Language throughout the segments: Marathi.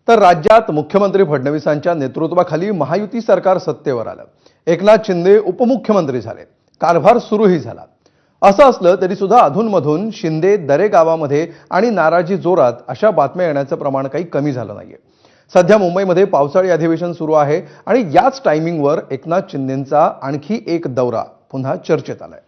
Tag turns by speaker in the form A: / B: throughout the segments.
A: तर राज्यात मुख्यमंत्री फडणवीसांच्या नेतृत्वाखाली महायुती सरकार सत्तेवर आलं। एकनाथ शिंदे उपमुख्यमंत्री झाले, कारभार सुरूही झाला। असं असलं तरी सुद्धा अधूनमधून शिंदे दरे गावामध्ये आणि नाराजी जोरात अशा बातम्या येण्याचं प्रमाण काही कमी झालं नाहीये। सध्या मुंबईमध्ये पावसाळी अधिवेशन सुरू आहे आणि याच टायमिंगवर एकनाथ शिंदेंचा आणखी एक दौरा पुन्हा चर्चेत आलाय।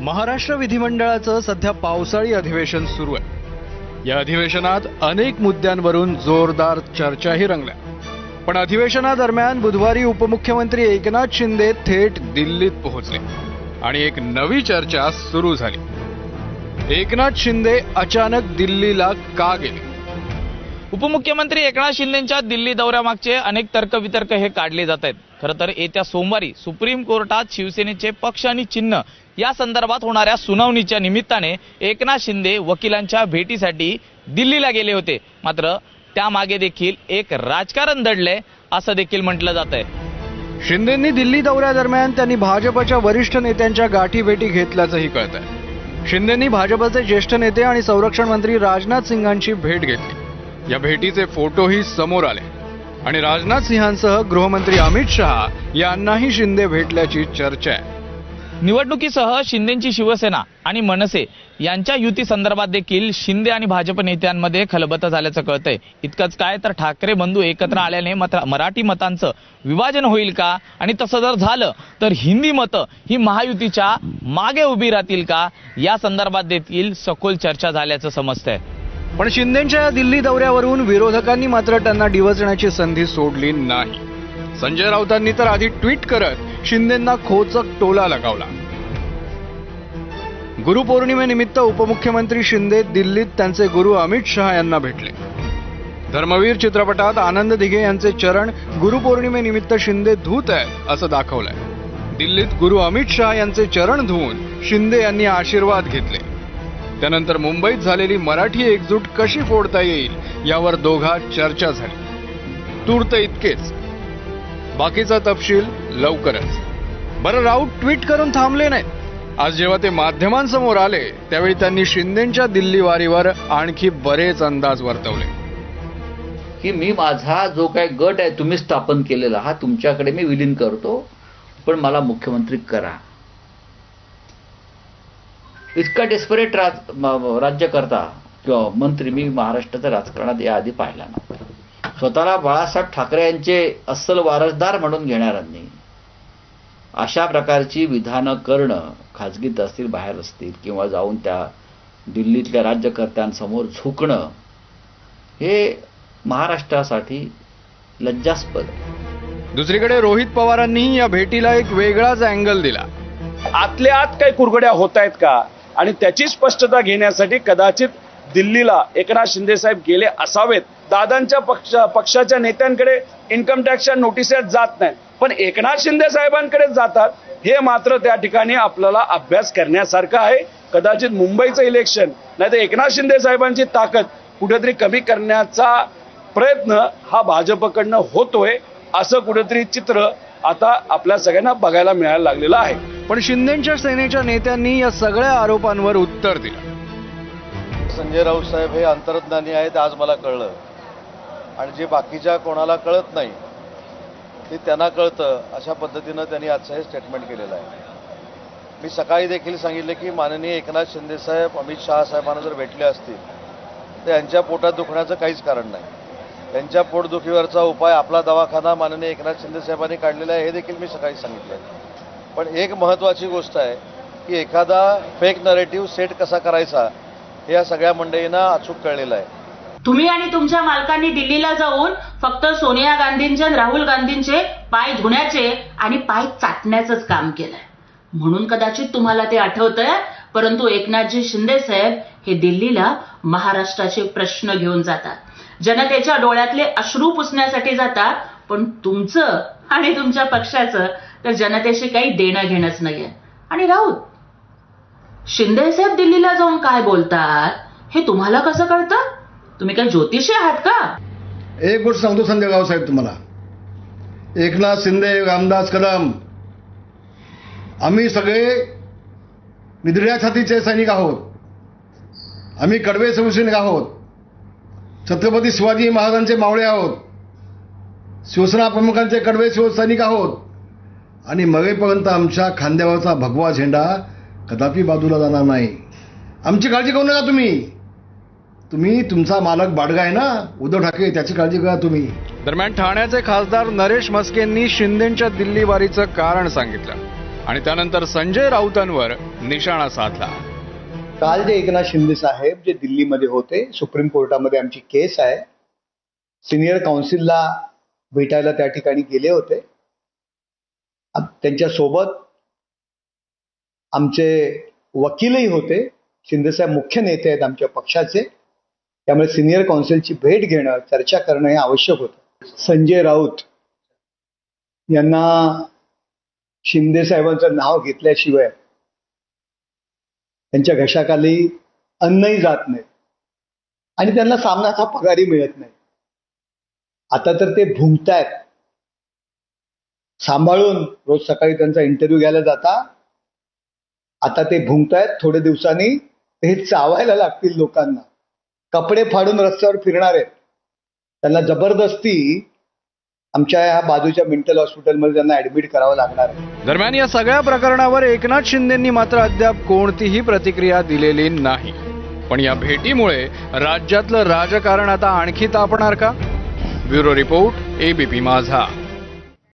B: महाराष्ट्र विधिमंडळाचं सध्या पावसाळी अधिवेशन सुरू आहे। या अधिवेशनात अनेक मुद्द्यांवरून जोरदार चर्चाही रंगल्या। पण अधिवेशनादरम्यान बुधवारी उपमुख्यमंत्री एकनाथ शिंदे थेट दिल्लीत पोहोचले आणि एक नवी चर्चा सुरू झाली। एकनाथ शिंदे अचानक दिल्लीला का गेले?
C: उपमुख्यमंत्री एकनाथ शिंदेंच्या दिल्ली दौऱ्यामागचे अनेक तर्कवितर्क हे काढले जात आहेत। खरं तर येत्या सोमवारी सुप्रीम कोर्टात शिवसेनेचे पक्ष आणि चिन्ह या संदर्भात होणाऱ्या सुनावणीच्या निमित्ताने एकनाथ शिंदे वकिलांच्या भेटीसाठी दिल्लीला गेले होते। मात्र त्यामागे देखील एक राजकारण दडलंय असं देखील म्हटलं जात आहे।
B: शिंदेंनी दिल्ली दौऱ्यादरम्यान त्यांनी भाजपच्या वरिष्ठ नेत्यांच्या गाठीभेटी घेतल्याचंही कळतंय। शिंदेंनी भाजपचे ज्येष्ठ नेते आणि संरक्षण मंत्री राजनाथ सिंगांची भेट घेतली। या भेटीचे फोटोही समोर आले आणि राजनाथ सिंहांसह गृहमंत्री अमित शहा यांनाही शिंदे भेटल्याची चर्चा आहे।
C: निवडणुकीसह शिंदेंची शिवसेना आणि मनसे यांच्या युती संदर्भात देखील शिंदे आणि भाजप नेत्यांमध्ये खलबतं झाल्याचं कळतंय। इतकंच काय तर ठाकरे बंधू एकत्र आल्याने मराठी मतांचं विभाजन होईल का, आणि तसं जर झालं तर हिंदी मतं ही महायुतीच्या मागे उभी राहतील का, या संदर्भात देखील सखोल चर्चा झाल्याचं समजतंय।
B: पण शिंदेंच्या या दिल्ली दौऱ्यावरून विरोधकांनी मात्र त्यांना डिवचण्याची संधी सोडली नाही। संजय राऊतांनी तर आधी ट्विट करत शिंदेंना खोचक टोला लगावला। गुरुपौर्णिमेनिमित्त उपमुख्यमंत्री शिंदे दिल्लीत त्यांचे गुरु अमित शहा यांना भेटले। धर्मवीर चित्रपटात आनंद दिघे यांचे चरण गुरुपौर्णिमेनिमित्त शिंदे धुत आहेत असं दाखवलंय। दिल्लीत गुरु अमित शहा यांचे चरण धुवून शिंदे यांनी आशीर्वाद घेतले। त्यानंतर मुंबईत झालेली मराठी एकजूट कशी फोडता येईल यावर दोघात चर्चा झाली। तूर्त इतकेच, बाकीचा तपशील लवकरच। बरं, राऊत ट्विट करून थांबले नाहीत। आज जेव्हा ते माध्यमांसमोर आले त्यावेळी त्यांनी शिंदेंच्या दिल्ली वारीवर आणखी बरेच अंदाज वर्तवले
D: की मी माझा जो काही गट आहे तुम्ही स्थापन केलेला हा तुमच्याकडे मी विलीन करतो, पण मला मुख्यमंत्री करा। इतका डेस्परेट राज्यकर्ता किंवा मंत्री मी महाराष्ट्राच्या राजकारणात याआधी पाहिला नव्हता। स्वतःला बाळासाहेब ठाकरे यांचे अस्सल वारसदार म्हणून घेणाऱ्यांनी अशा प्रकारची विधानं करणं, खाजगीत असतील बाहेर असतील किंवा जाऊन त्या दिल्लीतल्या राज्यकर्त्यांसमोर झुकणं, हे महाराष्ट्रासाठी लज्जास्पद आहे।
B: दुसरीकडे रोहित पवारांनीही या भेटीला एक वेगळाच अँगल दिला।
E: आतल्या आत काही कुरघड्या होत आहेत का, आणि त्याची स्पष्टता घेण्यासाठी कदाचित दिल्लीला एकनाथ शिंदे साहेब गेले असावेत। दादांच्या पक्षाच्या नेत्यांकडे इन्कम टॅक्सच्या नोटिसा जात नाहीत, पण एकनाथ शिंदे साहेबांकडे जातात, हे मात्र त्या ठिकाणी आपल्याला अभ्यास करण्यासारखं आहे। कदाचित मुंबईचं इलेक्शन नाही तर एकनाथ शिंदे साहेबांची ताकद कुठेतरी कमी करण्याचा प्रयत्न हा भाजपकडनं होतोय, असं कुठेतरी चित्र आता आपल्या सगळ्यांना बघायला मिळायला लागलेलं आहे।
B: पण शिंदेंच्या सेनेच्या नेत्यांनी या सगळ्या आरोपांवर उत्तर दिलं।
F: संजय राऊत साहेब हे अंतर्ज्ञानी आहेत आज मला कळलं, आणि जे बाकीच्या कोणाला कळत नाही ते त्यांना कळतं, अशा पद्धतीनं त्यांनी आजचं हे स्टेटमेंट केलेलं आहे। मी सकाळी देखील सांगितले की माननीय एकनाथ शिंदे साहेब अमित शहा साहेबांना जर भेटले असतील तर यांच्या पोटात दुखण्याचं काहीच कारण नाही। त्यांच्या पोटदुखीवरचा उपाय आपला दवाखाना माननीय एकनाथ शिंदे साहेबांनी काढलेला आहे, हे देखील मी सकाळी सांगितलं। पण एक महत्त्वाची गोष्ट आहे की एखादा फेक नरेटिव्ह सेट कसा करायचा हे या सगळ्या मंडळींना अचूक कळलेलं आहे।
G: तुम्ही आणि तुमच्या मालकांनी दिल्लीला जाऊन फक्त सोनिया गांधींचे आणि राहुल गांधींचे पाय धुण्याचे आणि पाय चाटण्याचंच काम केलंय, म्हणून कदाचित तुम्हाला ते आठवतंय। परंतु एकनाथजी शिंदे साहेब हे दिल्लीला महाराष्ट्राचे प्रश्न घेऊन जातात, जनतेच्या डोळ्यातले अश्रू पुसण्यासाठी जातात, पण तुमचं आणि तुमच्या पक्षाचं तर जनतेशी काही देणं घेणंच नाहीये। आणि राऊत, शिंदे साहेब दिल्लीला जाऊन काय बोलतात हे तुम्हाला कसं कळतं? तुम्ही काय ज्योतिषी आहात का?
H: एक गोष्ट सांगतो संजय राऊत साहेब तुम्हाला, एकनाथ शिंदे, रामदास कदम, आम्ही सगळे निधड्या छातीचे सैनिक आहोत. आम्ही कडवे शिवसैनिक आहोत. छत्रपती शिवाजी महाराजांचे मावळे आहोत. शिवसेना प्रमुखांचे कडवे शिवसैनिक आहोत. आणि मरेपर्यंत आमच्या खांद्यावरचा भगवा झेंडा कदापि बाजूला जाणार नाही. आमची काळजी करू नका तुम्ही तुमचा मालक बाडगा आहे ना उद्धव ठाकरे, त्याची काळजी करा तुम्ही.
B: दरम्यान ठाण्याचे खासदार नरेश म्हस्केंनी शिंदेंच्या दिल्ली वारीचं कारण सांगितलं आणि त्यानंतर संजय राऊतांवर निशाणा साधला.
I: काल जे एकनाथ शिंदे साहेब जे दिल्लीमध्ये होते, सुप्रीम कोर्टामध्ये आमची केस आहे, सिनियर काउन्सिलला भेटायला त्या ठिकाणी गेले होते. त्यांच्यासोबत आमचे वकीलही होते. शिंदेसाहेब मुख्य नेते आहेत आमच्या पक्षाचे, त्यामुळे सिनियर काउन्सिलची भेट घेणं, चर्चा करणं हे आवश्यक होतं. संजय राऊत यांना शिंदे साहेबांचं नाव घेतल्याशिवाय त्यांच्या घशाखाली अन्नही जात नाही आणि त्यांना सामनाचा पगारही मिळत नाही. आता तर ते भुंकतायत. सांभाळून रोज सकाळी त्यांचा इंटरव्ह्यू घ्यायला जाता. आता ते भुंकतायत. थोड्या दिवसांनी ते चावायला लागतील लोकांना. कपडे फाडून रस्त्यावर फिरणार आहेत. त्यांना जबरदस्ती आमच्या या बाजूच्या मेंटल हॉस्पिटलमध्ये त्यांना ऍडमिट करावं लागणार आहे.
B: दरम्यान या सगळ्या प्रकरणावर एकनाथ शिंदेंनी मात्र अद्याप कोणतीही प्रतिक्रिया दिलेली नाही. पण या भेटीमुळे राज्यातलं राजकारण आता आणखी तापणार का? ब्युरो रिपोर्ट, ABP माझा.